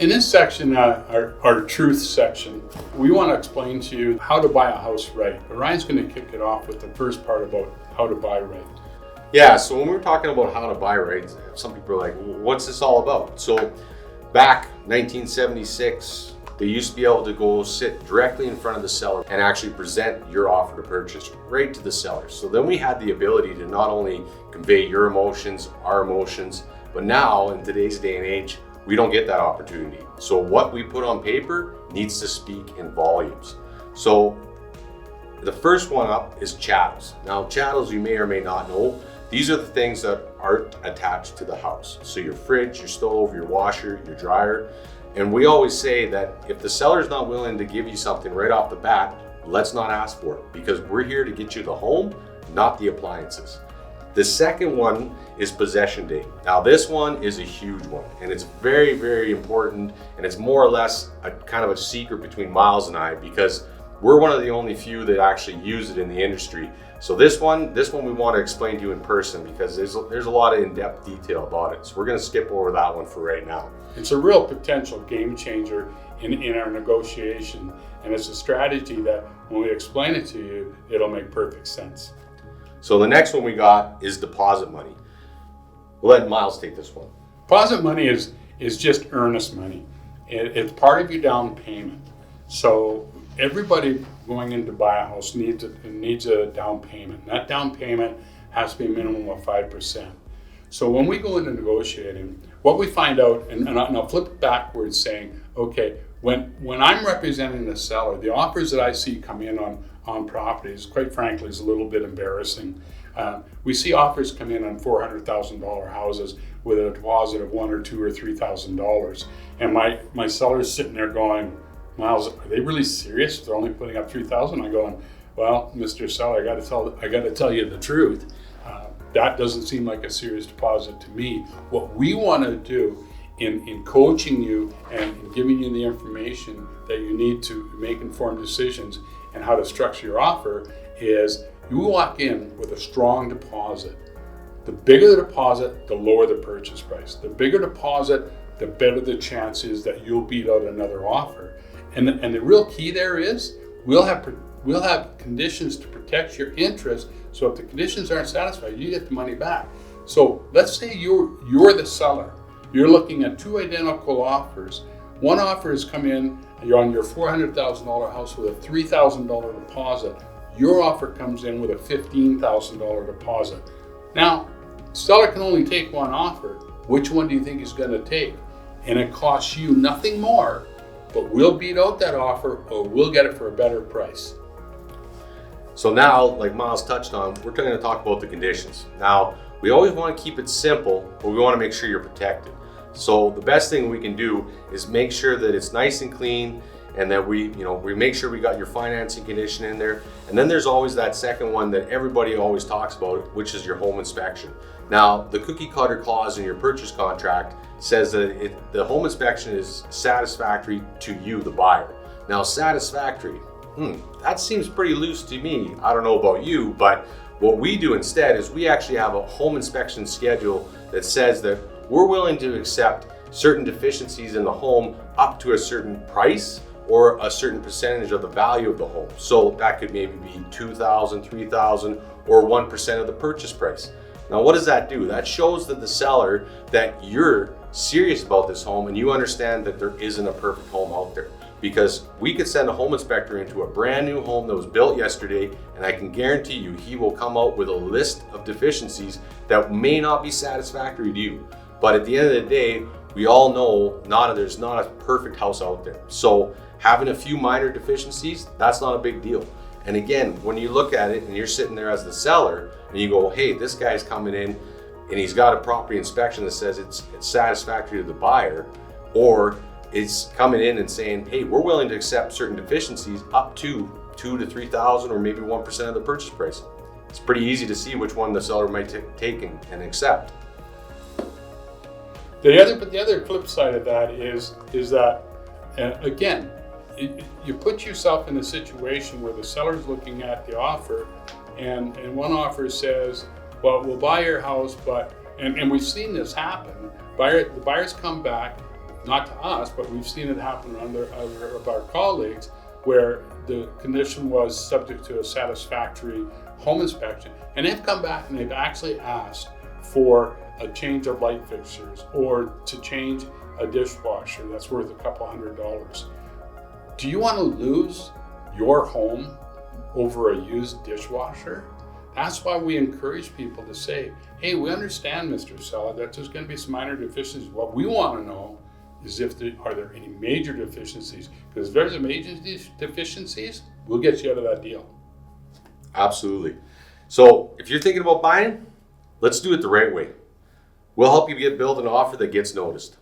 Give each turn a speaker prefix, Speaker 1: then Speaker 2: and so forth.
Speaker 1: In this section, our truth section, we want to explain to you how to buy a house right. But Ryan's going to kick it off with the first part about how to buy right.
Speaker 2: Yeah, so when we're talking about how to buy right, some people are like, what's this all about? So back 1976, they used to be able to go sit directly in front of the seller and actually present your offer to purchase right to the seller. So then we had the ability to not only convey your emotions, our emotions, but now in today's day and age, we don't get that opportunity. So what we put on paper needs to speak in volumes. So the first one up is chattels. Now chattels, you may or may not know, these are the things that aren't attached to the house. So your fridge, your stove, your washer, your dryer. And we always say that if the seller's not willing to give you something right off the bat, let's not ask for it, because we're here to get you the home, not the appliances. The second one is possession date. Now this one is a huge one, and it's very, very important, and it's more or less a kind of a secret between Miles and I, because we're one of the only few that actually use it in the industry. So this one we want to explain to you in person, because there's a lot of in-depth detail about it. So we're going to skip over that one for right now.
Speaker 1: It's a real potential game changer in our negotiation, and it's a strategy that when we explain it to you, it'll make perfect sense.
Speaker 2: So the next one we got is deposit money. We'll let Miles take this one.
Speaker 1: Deposit money is just earnest money. It's part of your down payment. So everybody going in to buy a house needs a down payment. That down payment has to be a minimum of 5%. So when we go into negotiating, what we find out, and I'll flip it backwards saying, okay, when I'm representing the seller, the offers that I see come in on properties, quite frankly, is a little bit embarrassing. We see offers come in on $400,000 houses with a deposit of $1,000 or $2,000 or $3,000, and my seller's sitting there going, Miles, are they really serious? They're only putting up $3,000. I'm going, well, Mr. Seller, I got to tell you the truth. That doesn't seem like a serious deposit to me. What we want to do in coaching you and in giving you the information that you need to make informed decisions and how to structure your offer is you walk in with a strong deposit. The bigger the deposit, the lower the purchase price. The bigger deposit, the better the chances that you'll beat out another offer. And the real key there is we'll have conditions to protect your interest. So if the conditions aren't satisfied, you get the money back. So let's say you're the seller. You're looking at two identical offers. One offer has come in, you're on your $400,000 house with a $3,000 deposit. Your offer comes in with a $15,000 deposit. Now, the seller can only take one offer. Which one do you think he's going to take? And it costs you nothing more, but we'll beat out that offer or we'll get it for a better price.
Speaker 2: So now, like Miles touched on, we're going to talk about the conditions. Now, we always want to keep it simple, but we want to make sure you're protected. So the best thing we can do is make sure that it's nice and clean, and that we make sure we got your financing condition in there. And then there's always that second one that everybody always talks about, which is your home inspection. Now, the cookie cutter clause in your purchase contract says that the home inspection is satisfactory to you, the buyer. Now, satisfactory, that seems pretty loose to me. I don't know about you, but what we do instead is we actually have a home inspection schedule that says that we're willing to accept certain deficiencies in the home up to a certain price or a certain percentage of the value of the home. So that could maybe be $2,000, $3,000, or 1% of the purchase price. Now, what does that do? That shows that the seller that you're serious about this home and you understand that there isn't a perfect home out there. Because we could send a home inspector into a brand new home that was built yesterday, and I can guarantee you he will come out with a list of deficiencies that may not be satisfactory to you. But at the end of the day, we all know there's not a perfect house out there. So having a few minor deficiencies, that's not a big deal. And again, when you look at it and you're sitting there as the seller and you go, hey, this guy's coming in and he's got a property inspection that says it's satisfactory to the buyer, or it's coming in and saying, hey, we're willing to accept certain deficiencies up to $2,000 to $3,000 or maybe 1% of the purchase price. It's pretty easy to see which one the seller might take and accept.
Speaker 1: The other flip side of that is that, again, you put yourself in a situation where the seller's looking at the offer and one offer says, well, we'll buy your house, but, and we've seen this happen, the buyers come back, not to us, but we've seen it happen under other of our colleagues, where the condition was subject to a satisfactory home inspection, and they've come back and they've actually asked for a change of light fixtures or to change a dishwasher that's worth a couple $100. Do you want to lose your home over a used dishwasher? That's why we encourage people to say, hey, we understand, Mr. Seller, that there's going to be some minor deficiencies. What we want to know is are there any major deficiencies? Because if there's a major deficiencies, we'll get you out of that deal.
Speaker 2: Absolutely. So if you're thinking about buying, let's do it the right way. We'll help you get build an offer that gets noticed.